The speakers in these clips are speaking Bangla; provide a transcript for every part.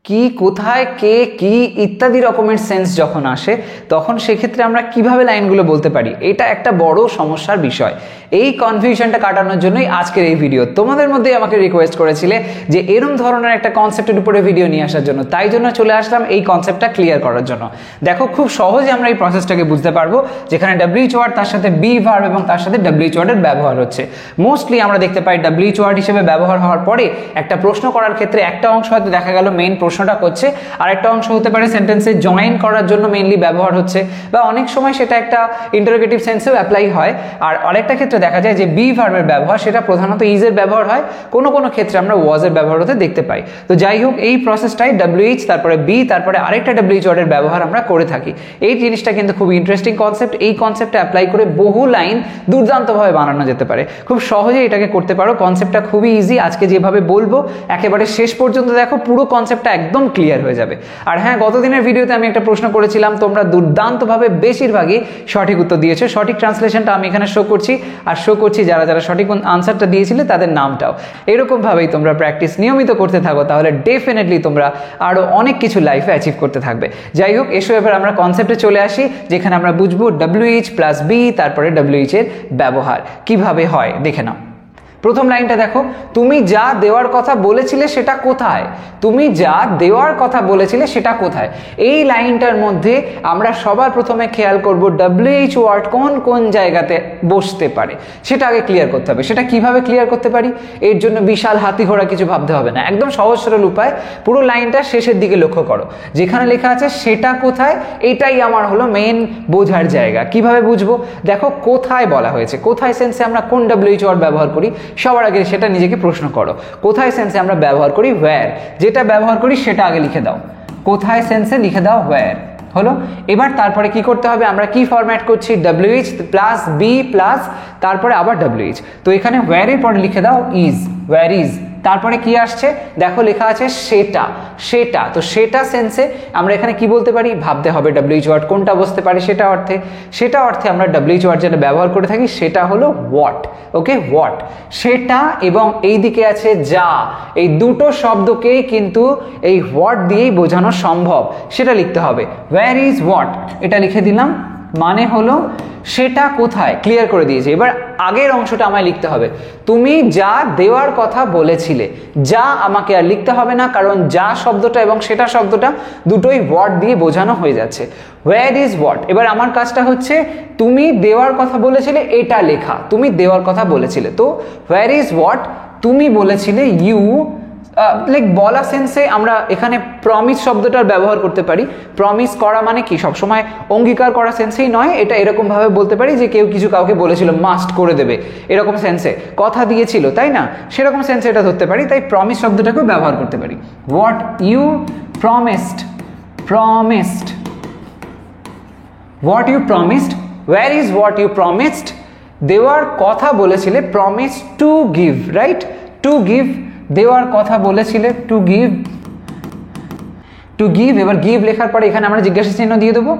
কি, কোথায়, কে, কি ইত্যাদি রকমের সেন্স যখন আসে তখন সেক্ষেত্রে আমরা কিভাবে লাইনগুলো বলতে পারি, এটা একটা বড় সমস্যার বিষয়। এই কনফিউশনটা কাটানোর জন্যই আজকের এই ভিডিও। তোমাদের মধ্যে আমাকে রিকোয়েস্ট করেছিলে যে এরম ধরনের একটা কনসেপ্টের উপরে ভিডিও নিয়ে আসার জন্য, তাই জন্য চলে আসলাম এই কনসেপ্টটা ক্লিয়ার করার জন্য। দেখো, খুব সহজে আমরা এই প্রসেসটাকে বুঝতে পারবো, যেখানে WH ওয়ার্ড তার সাথে বি ভার্ব এবং তার সাথে WH ওয়ার্ডের ব্যবহার হচ্ছে। মোস্টলি আমরা দেখতে পাই WH ওয়ার্ড হিসেবে ব্যবহার হওয়ার পরে একটা প্রশ্ন করার ক্ষেত্রে একটা অংশ হয়তো দেখা গেল মেইন প্রশ্নটা করছে, আর একটা অংশ হতে পারে সেন্টেন্সে জয়েন করার জন্য মেইনলি ব্যবহার হচ্ছে, বা অনেক সময় সেটা একটা ইন্টারোগেটিভ সেন্সেও অ্যাপ্লাই হয়। আর আরেকটা ক্ষেত্রে দেখা যায় যে বি ভার্বের ব্যবহার সেটা প্রধানত ইজের ব্যবহার হয়, কোনো কোনো ক্ষেত্রে আমরা ওয়াজের ব্যবহার হতে দেখতে পাই। তো যাই হোক, এই প্রসেসটাই WH তারপরে বি তারপরে আরেকটা WH ওয়ার্ডের ব্যবহার আমরা করে থাকি। এই জিনিসটা কিন্তু খুব ইন্টারেস্টিং কনসেপ্ট। এই কনসেপ্টটা অ্যাপ্লাই করে বহু লাইন দুর্দান্তভাবে বানানো যেতে পারে, খুব সহজে এটাকে করতে পারো। কনসেপ্টটা খুবই ইজি। আজকে যেভাবে বলবো একেবারে শেষ পর্যন্ত দেখো, পুরো কনসেপ্টটা একদম ক্লিয়ার হয়ে যাবে। আর হ্যাঁ, গতদিনের ভিডিওতে আমি একটা প্রশ্ন করেছিলাম, তোমরা দুর্দান্তভাবে বেশিরভাগই সঠিক উত্তর দিয়েছো। সঠিক ট্রান্সলেশনটা আমি এখানে শো করছি, আর শো করছি যারা যারা সঠিক আনসারটা দিয়েছিলে তাদের নামটাও। এরকমভাবেই তোমরা প্র্যাকটিস নিয়মিত করতে থাকো, তাহলে ডেফিনেটলি তোমরা আরও অনেক কিছু লাইফে অ্যাচিভ করতে থাকবে। যাই হোক, এসো এবার আমরা কনসেপ্টে চলে আসি, যেখানে আমরা বুঝবো WH প্লাস বি তারপরে WH এর ব্যবহার কিভাবে হয়। দেখে নাও, প্রথম লাইনটা দেখো, তুমি যা দেওয়ার কথা বলেছিলে সেটা কোথায়? তুমি যা দেওয়ার কথা বলেছিলে সেটা কোথায়? এই লাইনটার মধ্যে আমরা সবার প্রথমে খেয়াল করব WH ওয়ার্ড কোন কোন জায়গাতে বসতে পারে, সেটা আগে ক্লিয়ার করতে হবে। সেটা কিভাবে ক্লিয়ার করতে পারি? এর জন্য বিশাল হাতি ঘোড়া কিছু ভাবতে হবে না, একদম সহজ সরল উপায়। পুরো লাইনটা শেষের দিকে লক্ষ্য করো, যেখানে লেখা আছে সেটা কোথায়, এটাই আমার হলো মেন বোঝার জায়গা। কিভাবে বুঝবো? দেখো, কোথায় বলা হয়েছে, কোথায় সেন্সে আমরা কোন WH ওয়ার্ড ব্যবহার করি, সবার আগে সেটা নিজেকে প্রশ্ন করো। কোথায় সেন্সে আমরা ব্যবহার করি ওয়্যার, যেটা ব্যবহার করি সেটা আগে লিখে দাও। কোথায় সেন্সে লিখে দাও ওয়্যার, হলো। এবার তারপরে কি করতে হবে, আমরা কি ফরম্যাট করছি, WH প্লাস বি প্লাস তারপরে আবার WH। তো এখানে ওয়্যারের পরে লিখে দাও ইজ, ওয়্যার ইজ। তারপরে কি আসছে দেখো, লেখা আছে সেটা, সেটা। তো সেটা সেন্সে আমরা এখানে কি বলতে পারি, ভাবতে হবে WH ওয়ার্ড কোনটা বসতে পারে সেটা অর্থে। সেটা অর্থে আমরা WH ওয়ার্ড যেটা ব্যবহার করে থাকি সেটা হলো হোয়াট। ওকে, হোয়াট, সেটা। এবং এই দিকে আছে যা, এই দুটো শব্দকেই কিন্তু এই হোয়াট দিয়েই বোঝানো সম্ভব, সেটা লিখতে হবে। ওয়্যার ইজ হোয়াট, এটা লিখে দিলাম, মানে হলো সেটা কোথায়, ক্লিয়ার করে দিয়েছে। এবার আগের অংশটা আমায় লিখতে হবে, তুমি যা দেওয়ার কথা বলেছিলে। যা আমাকে আর লিখতে হবে না, কারণ যা শব্দটা এবং সেটা শব্দটা দুটোই হোয়াট দিয়ে বোঝানো হয়ে যাচ্ছে। হোয়ার ইজ হোয়াট। এবার আমার কাজটা হচ্ছে তুমি দেওয়ার কথা বলেছিলে এটা লেখা, তুমি দেওয়ার কথা বলেছিলে। তো হোয়ার ইজ হোয়াট তুমি বলেছিলে, ইউ লাইক বলা সেন্সে আমরা এখানে প্রমিস শব্দটার ব্যবহার করতে পারি। প্রমিস করা মানে কি, সবসময় অঙ্গীকার করা সেন্সেই নয়, এটা এরকম ভাবে বলতে পারি যে কেউ কিছু কাউকে বলেছিল মাস্ট করে দেবে, এরকম সেন্সে কথা দিয়েছিল, তাই না, সেরকম সেন্সে এটা ধরতে পারি। তাই প্রমিস শব্দটাকেও ব্যবহার করতে পারি। What you promised, promised, what you promised. Where is what you promised, দেওয়ার কথা বলেছিলে, promise to give, right, to give, দেওয়ার কথা বলেছিলে, টু গিভ, টু গিভ। এবার গিভ লেখার পরে এখানে আমরা জিজ্ঞাসা চিহ্ন দিয়ে দেবো।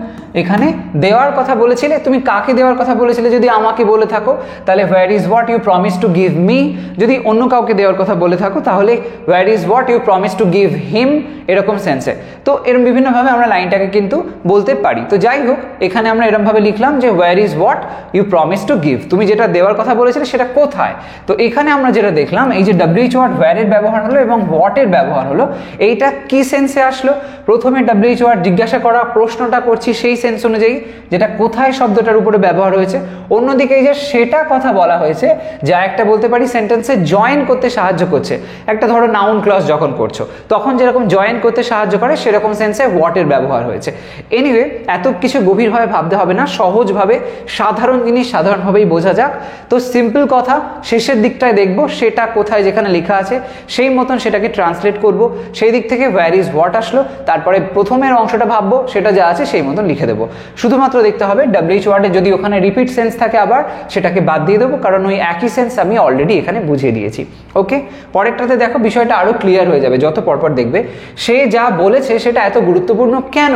এখানে দেওয়ার কথা বলেছিলে, তুমি কাকে দেওয়ার কথা বলেছিলে যদি আমাকে বলে থাকো তাহলে where is what you promise to give me. যদি অন্য কাউকে দেওয়ার কথা বলে থাকো তাহলে where is what you promise to give him, এরকম সেন্সে। তো এরকম বিভিন্নভাবে আমরা লাইনটাকে কিন্তু বলতে পারি। তো যাই হোক, এখানে আমরা এরকমভাবে লিখলাম যে where is what you promise to give, তুমি যেটা দেওয়ার কথা বলেছিলে সেটা কোথায়। তো এখানে আমরা যেটা দেখলাম, এই যে WH ওয়ার্ড হোয়ারের ব্যবহার হলো এবং হোয়াটের ব্যবহার হলো, এইটা কি সেন্সে আসলো? প্রথমে WH ওয়ার্ড জিজ্ঞাসা করা, প্রশ্নটা করছি সেই সেন্স অনুযায়ী যেটা কোথায় শব্দটার উপরে ব্যবহার হয়েছে। অন্যদিকে এই যে সেটা কথা বলা হয়েছে, যা একটা বলতে পারি সেন্টেন্সে জয়েন করতে সাহায্য করছে। একটা ধরো নাউন ক্লজ যখন করছো তখন যেরকম জয়েন করতে সাহায্য করে, সেরকম সেন্সে হোয়াটের ব্যবহার হয়েছে। এনিওয়ে, এত কিছু গভীরভাবে ভাবতে হবে না, সহজভাবে সাধারণ জিনিস সাধারণভাবেই বোঝা যাক। তো সিম্পল কথা শেষের দিকটায় দেখবো, সেটা কোথায় যেখানে লেখা আছে সেই মতন সেটাকে ট্রান্সলেট করব। সেই দিক থেকে হোয়ার ইজ হোয়াট আসলো, তারপরে প্রথমের অংশটা ভাববো, সেটা যা আছে সেই মতন লিখে দেবো। শুধুমাত্র দেখতে হবে WH ওয়ার্ডে যদি ওখানে রিপিট সেন্স থাকে আবার সেটাকে বাদ দিয়ে দেবো, কারণ ওই একই সেন্স আমি অলরেডি এখানে বুঝিয়ে দিয়েছি। ওকে, পরেরটাতে দেখো বিষয়টা আরো ক্লিয়ার হয়ে যাবে যত পরপর দেখবে। সে যা বলেছে সেটা এত গুরুত্বপূর্ণ কেন?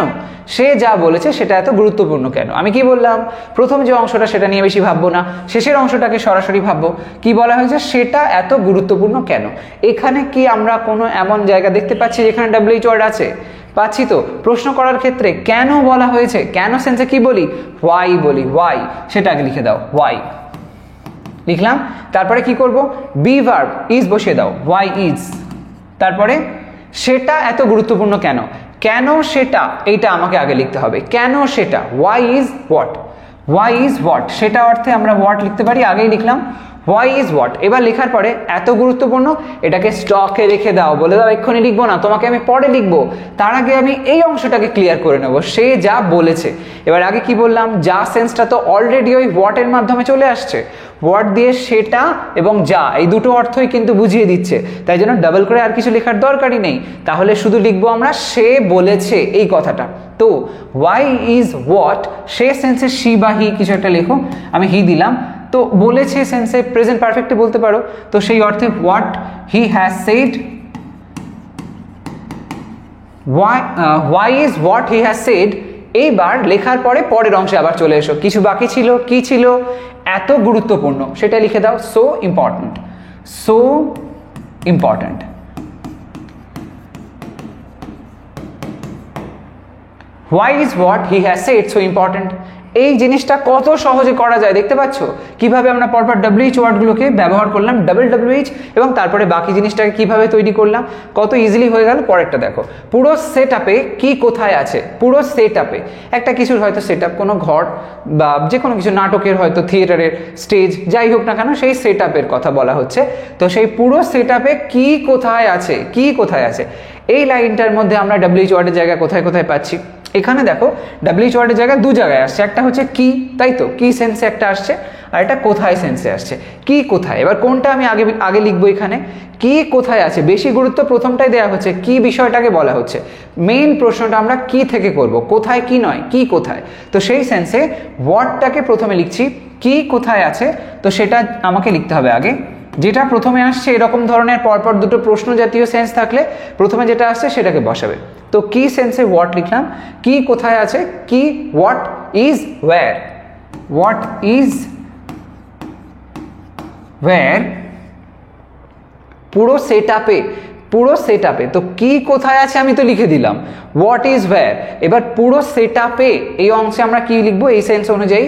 সে যা বলেছে সেটা এত গুরুত্বপূর্ণ কেন? আমি কি বললাম, প্রথম যে অংশটা সেটা নিয়ে বেশি ভাববো না, শেষের অংশটাকে সরাসরি ভাববো। কি বলা হয়েছে, সেটা এত গুরুত্বপূর্ণ কেন? এখানে কি আমরা কোনো এমন জায়গা দেখতে পাচ্ছি যেখানে WH ওয়ার্ড আছে? পাচ্ছি তো। প্রশ্ন করার ক্ষেত্রে কেন বলা হয়েছে, কেন সেন্সে কি বলি, ওয়াই বলি, ওয়াই, সেটা আগে লিখে দাও, ওয়াই লিখলাম। তারপরে কি করব, বি ভার্ব ইজ বসিয়ে দাও, ওয়াই ইজ। তারপরে সেটা এত গুরুত্বপূর্ণ কেন, কেন সেটা, এইটা আমাকে আগে লিখতে হবে, কেন সেটা, why is what, why is what, সেটা অর্থে আমরা হোয়াট লিখতে পারি, আগেই লিখলাম হোয়াই ইজ হোয়াট। এবার লেখার পরে এত গুরুত্বপূর্ণ, এটাকে স্টকে রেখে দাও, বলে দাও এক্ষুনি লিখবো না, তোমাকে আমি পরে লিখবো, তার আগে আমি এই অংশটাকে ক্লিয়ার করে নেব, সে যা বলেছে। এবার আগে কি বললাম, যা সেন্সটা তো অলরেডি ওই হোয়াটের মাধ্যমে চলে আসছে, হোয়াট দিয়ে সেটা এবং যা এই দুটো অর্থই কিন্তু বুঝিয়ে দিচ্ছে, তাই জন্য ডাবল করে আর কিছু লেখার দরকারই নেই। তাহলে শুধু লিখবো আমরা সে বলেছে এই কথাটা। তো ওয়াই ইজ হোয়াট, সে সেন্সে শি বা হি কিছু একটা লেখো, আমি হি দিলাম। তো বলেছে সেন্সে প্রেজেন্ট পারফেক্টে বলতে পারো, তো সেই অর্থে what he has said, why is what he has said. এইবার লেখার পরে পরের অংশে আবার চলে এসো, কিছু বাকি ছিল, কি ছিল, এত গুরুত্বপূর্ণ, সেটা লিখে দাও, so important, so important. Why is what he has shed so important. এই জিনিসটা কত সহজে করা যায় দেখতে পাচ্ছ, কিভাবে আমরা পরপর WH ওয়ার্ডগুলোকে ব্যবহার করলাম, WH, এবং তারপরে বাকি জিনিসটাকে কিভাবে তৈরি করলাম, কত ইজিলি হয়ে গেল। পরেরটা দেখো, পুরো সেট আপে কি কোথায় আছে, পুরো সেট আপে একটা কিছুর হয়তো সেট আপ, কোনো ঘর বা যে কোনো কিছু, নাটকের হয়তো থিয়েটারের স্টেজ, যাই হোক না কেন সেই সেট আপের কথা বলা হচ্ছে। তো সেই পুরো সেট আপে কি কোথায় আছে, কি কোথায় আছে, এই লাইনটার মধ্যে আমরা WH ওয়ার্ডের জায়গা কোথায় কোথায় পাচ্ছি। এখানে দেখো WH ওয়ার্ডের জায়গায় দু জায়গায় আসছে, একটা হচ্ছে কি, তাই তো, কি সেন্সে একটা আসছে, আর এটা কোথায় সেন্সে আসছে, কি কোথায়। এবার কোনটা আমি আগে লিখবো, এখানে কি কোথায় আছে, বেশি গুরুত্ব প্রথমটাই দেওয়া হচ্ছে, কি বিষয়টাকে বলা হচ্ছে, মেইন প্রশ্নটা আমরা কি থেকে করব, কোথায় কি নয়, কি কোথায়। তো সেই সেন্সে হোয়াটটাকে প্রথমে লিখছি, কি কোথায় আছে, তো সেটা আমাকে লিখতে হবে আগে। যেটা প্রথমে আসছে, এরকম ধরনের পরপর দুটো প্রশ্ন জাতীয় সেন্স থাকলে প্রথমে যেটা আসছে সেটাকে বসাবে। তো কি সেন্সে হোয়াট লিখলাম, কি কোথায় আছে, কি, what is wire, what is wire, পুরো সেট আপে, পুরো সেট আপে। তো কি কোথায় আছে আমি তো লিখে দিলাম, হোয়াট ইজ ওয়্যার। এবার পুরো সেট আপে এই অংশে আমরা কি লিখবো, এই সেন্স অনুযায়ী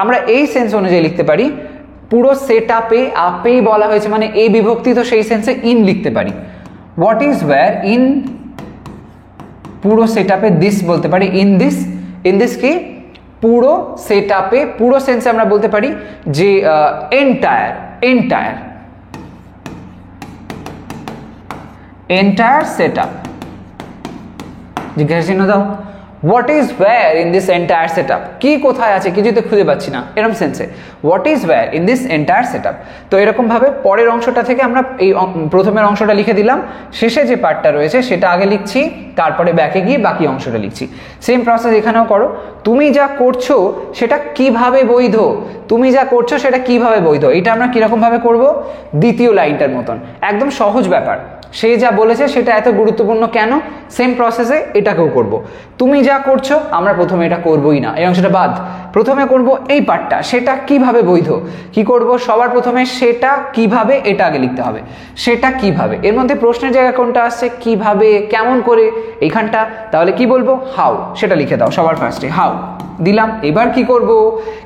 আমরা এই সেন্স অনুযায়ী লিখতে পারি, পুরো সেট আপে, আপেই বলা হয়েছে মানে এই বিভক্তি, তো সেই সেন্সে ইন লিখতে পারি, হোয়াট ইজ ওয়্যার ইন পুরো সেট আপে, দিস বলতে পারি, ইন দিস, ইন দিস কি, পুরো সেট আপে, পুরো সেন্সে আমরা বলতে পারি যে entire, entire, entire set up. জিজ্ঞাসা চিহ্ন দাও, what is where in this entire set up, কি কোথায় আছে কিছু তো খুঁজে পাচ্ছি না, এরকম সেন্সে what is where in this entire set up. তো এরকম ভাবে পরের অংশটা থেকে আমরা এই প্রথমের অংশটা লিখে দিলাম, শেষে যে পার্টটা রয়েছে সেটা আগে লিখছি, তারপরে ব্যাকে গিয়ে বাকি অংশটা লিখছি। সেম প্রসেস এখানেও করো, তুমি যা করছো সেটা কিভাবে বৈধ, তুমি যা করছো সেটা কিভাবে বৈধ, এটা আমরা কিরকম ভাবে করব, দ্বিতীয় লাইনটার মতন, একদম সহজ ব্যাপার। সে যা বলেছে সেটা এত গুরুত্বপূর্ণ কেন, সেম প্রসেসে এটাকেও করব। তুমি যা করছো, আমরা প্রথমে এটা করবোই না, এই অংশটা বাদ, প্রথমে করব এই পার্টটা, সেটা কিভাবে বৈধ, কি করব, সবার প্রথমে সেটা কিভাবে, এটা আগে লিখতে হবে, সেটা কিভাবে। এর মধ্যে প্রশ্নের জায়গা কোনটা আসছে, কিভাবে, কেমন করে, এইখানটা, তাহলে কি বলবো, হাউ, সেটা লিখে দাও সবার ফার্স্টে, হাউ দিলাম। এবার কি করব,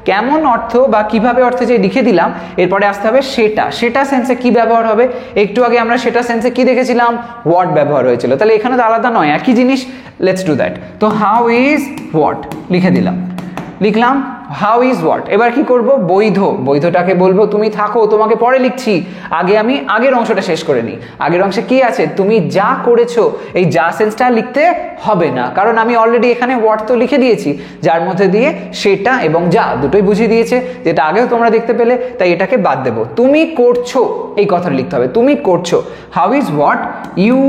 কেমন অর্থ বা কিভাবে অর্থে যে লিখে দিলাম, এরপরে আসতে হবে সেটা, সেটা সেন্সে কি ব্যবহার হবে, একটু আগে আমরা সেটা সেন্সে কি দেখেছিলাম, হোয়াট ব্যবহার হয়েছিল, তাহলে এখানে তো আলাদা নয়, একই জিনিস, লেটস ডু দ্যাট। তো হাউ ইজ হোয়াট লিখে দিলাম, লিখলাম হাউ ইজ হোয়াট। এবার কি করব, বৈধ, বৈধটাকে বলবো তুমি থাকো, তোমাকে পরে লিখছি, আগে আমি আগের অংশটা শেষ করে নিই। আগের অংশে কি আছে, তুমি যা করেছো, এই যা সেন্সটা লিখতে হবে না, কারণ আমি অলরেডি এখানে হোয়াট তো লিখে দিয়েছি, যার মধ্যে দিয়ে সেটা এবং যা দুটোই বুঝিয়ে দিয়েছে, যেটা আগেও তোমরা দেখতে পেলে, তাই এটাকে বাদ দেবো। তুমি করছো এই কথাটা লিখতে হবে, তুমি করছো, how is what you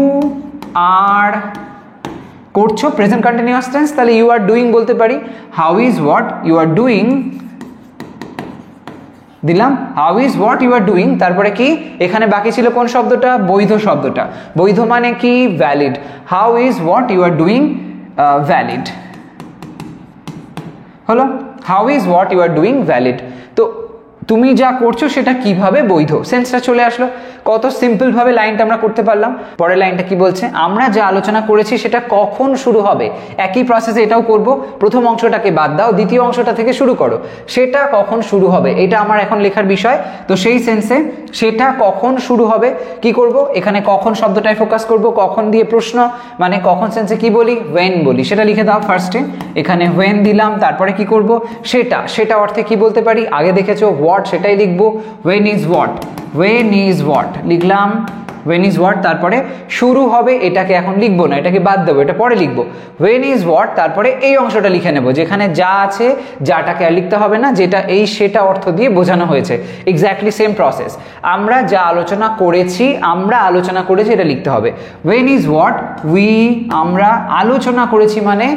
are করছো প্রেজেন্ট কন্টিনিউয়াস টেন্স, তাহলে ইউ আর ডুইং বলতে পারি। How is what you are doing, দিলাম how is what you are doing, তারপরে কি এখানে বাকি ছিল কোন শব্দটা, বৈধ শব্দটা। বৈধ মানে কি, valid. How is what you are doing valid হলো, how is what you are doing valid. তো তুমি যা করছো সেটা কিভাবে বৈধ, সেন্সটা চলে আসলো। কত সিম্পল ভাবে লাইনটা আমরা করতে পারলাম। পরের লাইনটা কি বলছে, আমরা যা আলোচনা করেছি সেটা কখন শুরু হবে। একই প্রসেসে এটাও করব, প্রথম অংশটাকে বাদ দাও, দ্বিতীয় অংশটা থেকে শুরু করো। সেটা কখন শুরু হবে, এটা আমার এখন লেখার বিষয়। তো সেই সেন্সে সেটা কখন শুরু হবে কি করব, এখানে কখন শব্দটায় ফোকাস করব। কখন দিয়ে প্রশ্ন, মানে কখন সেন্সে কি বলি, ওয়েন বলি, সেটা লিখে দাও ফার্স্টে। এখানে ওয়েন দিলাম, তারপরে কি করব, সেটা। সেটা অর্থে কি বলতে পারি, আগে দেখেছো হোয়াট, সেটাই লিখবো। When is what, when is what লিখলাম, ওয়েন ইজ হোয়াট, তারপরে শুরু হবে, এটাকে এখন লিখবো না, এটাকে বাদ দেবো, এটা পরে লিখবো। ওয়েন ইজ হোয়াট, তারপরে এই অংশটা লিখে নেবো, যেখানে যা আছে, যাটাকে আর লিখতে হবে না, যেটা এই সেটা অর্থ দিয়ে বোঝানো হয়েছে। Exactly same process. আমরা যা আলোচনা করেছি, আমরা আলোচনা করেছি, এটা লিখতে হবে। ওয়েন ইজ হোয়াট উই, আমরা আলোচনা করেছি মানে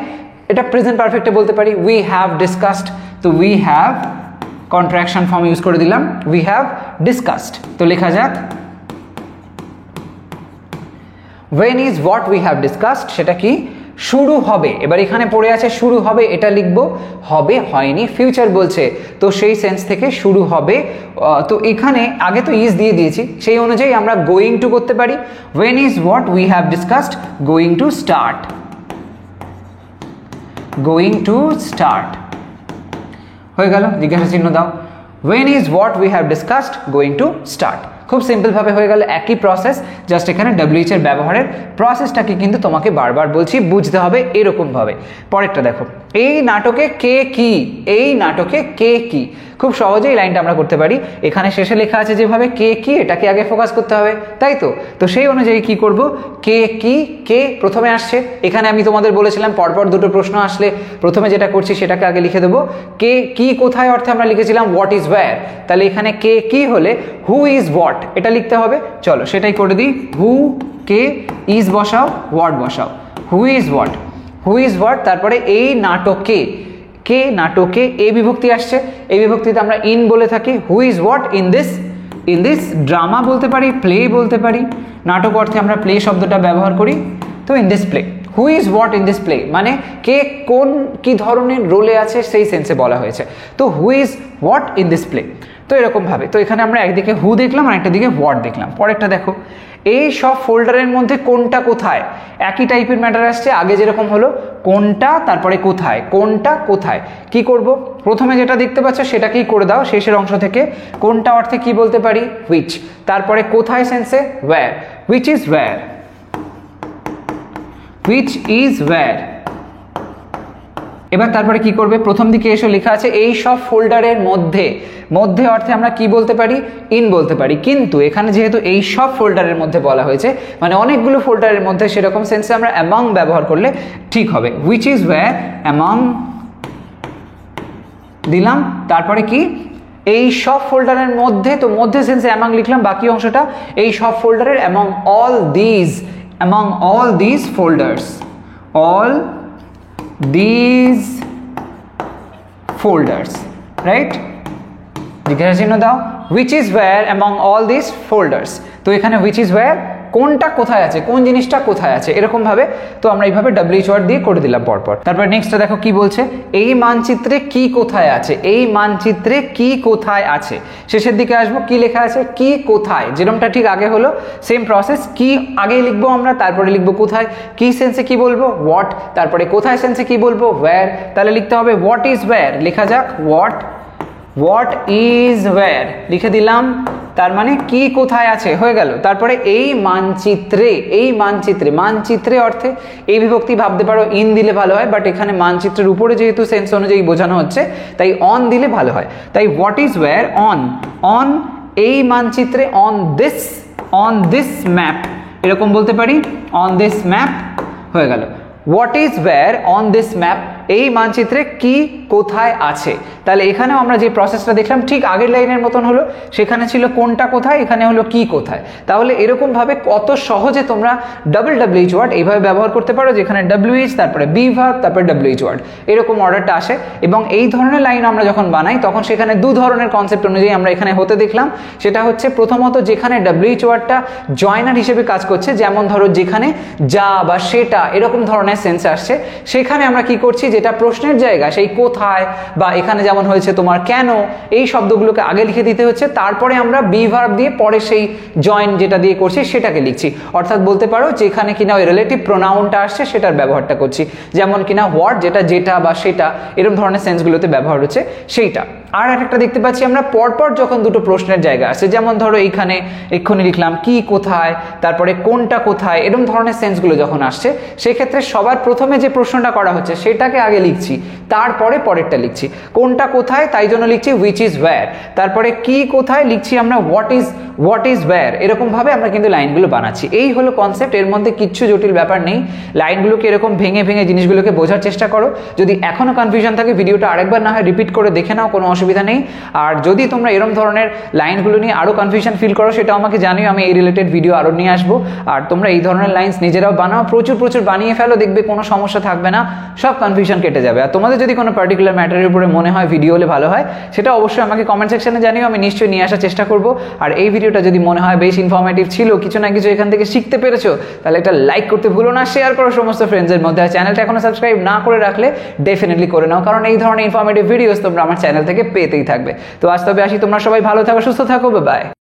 এটা প্রেজেন্ট পারফেক্টে বলতে পারি। উই হ্যাভ ডিসকাসড, তো we have contraction form use করে দিলাম, উই হ্যাভ ডিসকাসড। তো লেখা যাক when is what we have discussed, সেটা কি শুরু হবে। এবার এখানে পড়ে আছে শুরু হবে, এটা লিখবো, হবে হয়নি, ফিউচার বলছে, তো সেই সেন্স থেকে শুরু হবে। তো এখানে আগে তো ইজ দিয়ে দিয়েছি, সেই অনুযায়ী আমরা গোয়িং টু করতে পারি। when is what we have discussed going to start, going to start হয়ে গেল। জিজ্ঞাসা চিহ্ন দাও, when is what we have discussed going to start। খুব সিম্পল ভাবে হয়ে গেল, একই প্রসেস, জাস্ট এখানে WH এর ব্যবহারের প্রসেসটাকে কিন্তু তোমাকে বারবার বলছি বুঝতে হবে এরকম ভাবে। পরেরটা দেখো, এই নাটকে কে কি, এই নাটকে কে কি। খুব সহজেই লাইনটা আমরা করতে পারি। এখানে শেষে লেখা আছে যেভাবে কে কি, এটাকে আগে ফোকাস করতে হবে, তাই তো। তো সেই অনুযায়ী কি করব, কে কি, কে প্রথমে আসছে। এখানে আমি তোমাদের বলেছিলাম পরপর দুটো প্রশ্ন আসলে প্রথমে যেটা করছি সেটাকে আগে লিখে দেবো। কে কি কোথায় অর্থে আমরা লিখেছিলাম হোয়াট ইজ ওয়্যার, তাহলে এখানে কে কি হলে হু ইজ হোয়াট এটা লিখতে হবে। চলো সেটাই করে দিই, হু কে, ইজ বসাও, হোয়াট বসাও। Who is what, who is what, তারপরে এই নাটকে, কে নাটকে এ বিভক্তি আসছে, এই বিভক্তিতে আমরা ইন বলে থাকি। Who is what in this, in this drama বলতে পারি, প্লে বলতে পারি। নাটক অর্থে আমরা প্লে শব্দটা ব্যবহার করি, তো in this play. Who is what in this play মানে কে কোন কি ধরনের রোলে আছে সেই সেন্সে বলা হয়েছে। তো who is what in this play, তো এরকম ভাবে। তো এখানে আমরা একদিকে হু দেখলাম আর একটা দিকে হোয়াট দেখলাম। পরেরটা দেখো, এই সব ফোল্ডারের মধ্যে কোনটা কোথায়, একই টাইপের ম্যাটার আসছে, আগে যেরকম হলো কোনটা তারপরে কোথায়, কোনটা কোথায়। কি করব, প্রথমে যেটা দেখতে পাচ্ছ সেটাকেই করে দাও শেষের অংশ থেকে। কোনটা অর্থে কি বলতে পারি, হুইচ, তারপরে কোথায় সেন্সে where, which is where, which is where. এবার তারপরে কি করবে, প্রথম দিকে এসে লেখা আছে এই সব ফোল্ডারের মধ্যে, মধ্যে অর্থে আমরা কি বলতে পারি, ইন বলতে পারি। কিন্তু এখানে যেহেতু এই সব ফোল্ডারের মধ্যে বলা হয়েছে মানে অনেকগুলো ফোল্ডারের মধ্যে, সেরকম সেন্সে আমরা অ্যামং ব্যবহার করলে ঠিক হবে। হুইচ ইজ ওয়্যার অ্যামং দিলাম, তারপরে কি এই সব ফোল্ডারের মধ্যে, তো মধ্যে সেন্সে অ্যামং লিখলাম, বাকি অংশটা এই সব ফোল্ডারের among all this, among all this folders, all these folders, right? জিজ্ঞাসা চিহ্ন দাও, which is where among all these folders। তো এখানে which is where কোনটা কোথায় আছে, কোন জিনিসটা কোথায় আছে, এরকম ভাবে। তো আমরা এইভাবে WH ওয়ার্ড দিয়ে করে দিলাম পরপর। তারপর নেক্সটটা দেখো কি বলছে, এই মানচিত্রে কি কোথায় আছে, এই মানচিত্রে কি কোথায় আছে। শেষের দিকে আসবো, কি লেখা আছে, কি কোথায়, যেরকমটা ঠিক আগে হলো সেম প্রসেস। কি আগে লিখবো আমরা, তারপরে লিখবো কোথায়। কি সেন্সে কি বলবো, হোয়াট, তারপরে কোথায় সেন্সে কি বলবো, ওয়্যার। তাহলে লিখতে হবে হোয়াট ইজ ওয়্যার, লেখা যাক হোয়াট, হোয়াট ইজ ওয়্যার লিখে দিলাম, তার মানে কি কোথায় আছে হয়ে গেল। তারপরে এই মানচিত্রে, এই মানচিত্রে, মানচিত্রে অর্থে এই বিভক্তি ভাবতে পারো, ইন দিলে ভালো হয়, বাট এখানে মানচিত্রের উপরে যেহেতু সেন্স অনুযায়ী বোঝানো হচ্ছে তাই অন দিলে ভালো হয়। তাই what is wire on, on এই মানচিত্রে, অন দিস ম্যাপ এরকম বলতে পারি, অন দিস ম্যাপ হয়ে গেল। What is wire on this map এই মানচিত্রে কি কোথায় আছে। তাহলে এখানেও আমরা যে প্রসেসটা দেখলাম ঠিক আগের লাইনের মতন হলো, সেখানে ছিল কোনটা কোথায়, এখানে হলো কি কোথায়। তাহলে এরকম ভাবে কত সহজে তোমরা WH ওয়ার্ড এইভাবে ব্যবহার করতে পারো, যেখানে WH তারপরে বি ভার্ব তারপরে WH ওয়ার্ড এরকম অর্ডারটা আসে। এবং এই ধরনের লাইন আমরা যখন বানাই তখন সেখানে দু ধরনের কনসেপ্ট অনুযায়ী আমরা এখানে হতে দেখলাম। সেটা হচ্ছে প্রথমত যেখানে WH ওয়ার্ডটা জয়নার হিসেবে কাজ করছে, যেমন ধরো যেখানে যা বা সেটা এরকম ধরনের সেন্স আসছে, সেখানে আমরা কি করছি, যেটা প্রশ্নের জায়গা সেই কোথায় বা এখানে যেমন হয়েছে তোমার কেন, এই শব্দগুলোকে আগে লিখে দিতে হচ্ছে, তারপরে আমরা বি ভার্ব দিয়ে পরে সেই জয়েন যেটা দিয়ে করছি সেটাকে লিখছি। অর্থাৎ বলতে পারো যেখানে কিনা ওই রিলেটিভ প্রোনাউনটা আসছে সেটার ব্যবহারটা করছি, যেমন কিনা হোয়াট যেটা বা সেটা এরকম ধরনের সেন্সগুলোতে ব্যবহার হচ্ছে সেইটা। আর একটা দেখতে পাচ্ছি আমরা পরপর যখন দুটো প্রশ্নের জায়গা আসছে, যেমন ধরো এইখানে এক্ষুনি লিখলাম কি কোথায়, তারপরে কোনটা কোথায়, এরকম ধরনের সেন্সগুলো যখন আসছে সেক্ষেত্রে সবার প্রথমে যে প্রশ্নটা করা হচ্ছে সেটাকে আগে লিখছি, তারপরে পরেরটা লিখছি। কোনটা কোথায় তাই জন্য লিখছি হুইচ ইজ ওয়্যার, তারপরে কি কোথায় লিখছি আমরা হোয়াট ইজ ওয়্যার। এরকম ভাবে আমরা কিন্তু লাইনগুলো বানাচ্ছি। এই হলো কনসেপ্ট, এর মধ্যে কিচ্ছু জটিল ব্যাপার নেই। লাইনগুলোকে এরকম ভেঙে ভেঙে জিনিসগুলোকে বোঝার চেষ্টা করো। যদি এখনো কনফিউশন থাকে ভিডিওটা আরেকবার না হয় রিপিট করে দেখে নাও, কোনো অসুবিধা নেই। আর যদি তোমরা এরকম ধরনের লাইনগুলো নিয়ে আরো কনফিউশন ফিল করো সেটাও আমাকে জানিও, আমি এই রিলেটেড ভিডিও আরো নিয়ে আসবো। আর তোমরা এই ধরনের লাইন্স নিজেরাও বানাও, প্রচুর বানিয়ে ফেলো, দেখবে কোনো সমস্যা থাকবে না, সব কনফিউশন কেটে যাবে। আর তোমাদের যদি কোনো পার্টিকুলার ম্যাটারের উপরে মনে হয় ভিডিও হলে ভালো হয়, সেটা অবশ্যই আমাকে কমেন্ট সেকশনে জানিও, আমি নিশ্চয়ই নিয়ে আসার চেষ্টা করব। আর এই ভিডিওটা যদি মনে হয় বেশ ইনফরমেটিভ ছিল, কিছু না কিছু এখান থেকে শিখতে পেরেছো, তাহলে একটা লাইক করতে ভুলো না, শেয়ার করো সমস্ত ফ্রেন্ডসের মধ্যে। আর চ্যানেলটা এখনো সাবস্ক্রাইব না করে রাখলে ডেফিনেটলি করে নাও, কারণ এই ধরনের ইনফরমেটিভ ভিডিওস তোমরা আমার চ্যানেল থেকে পেতেই থাকবে। তো আজ তবে আসি, তোমরা সবাই ভালো থাকো, সুস্থ থাকো, বাই।